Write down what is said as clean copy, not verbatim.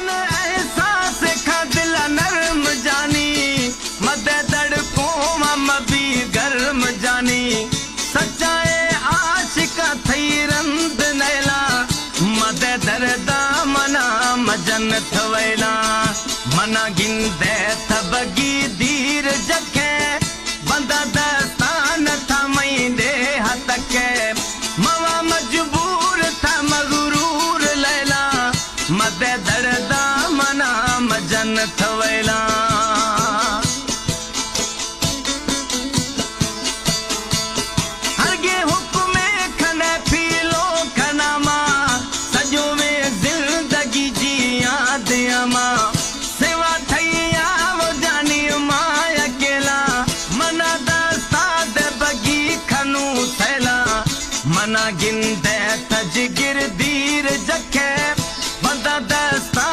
मन एहसास खा दिल नरम जानी मदे दड़को मबी गर्म जानी सच्चाए आशिका थई रंद नैला मदे दरदा मना मजन थवैला मना गिंदे तबगी दीर जखे बंदा दस्तान था मैंने हतके मवा मजबूर था मगरूर लैला मदे दरदा मना मजन थवैला हरगे हुक्मे खने फीलो खनामा सजो में जिंदगी जी याद अमा सेवा थैया वो जानी मां अकेला मना दस्ता दे बगी खनू थैला मना गिंदे तजगिर दीर जखे बंदा दस्ता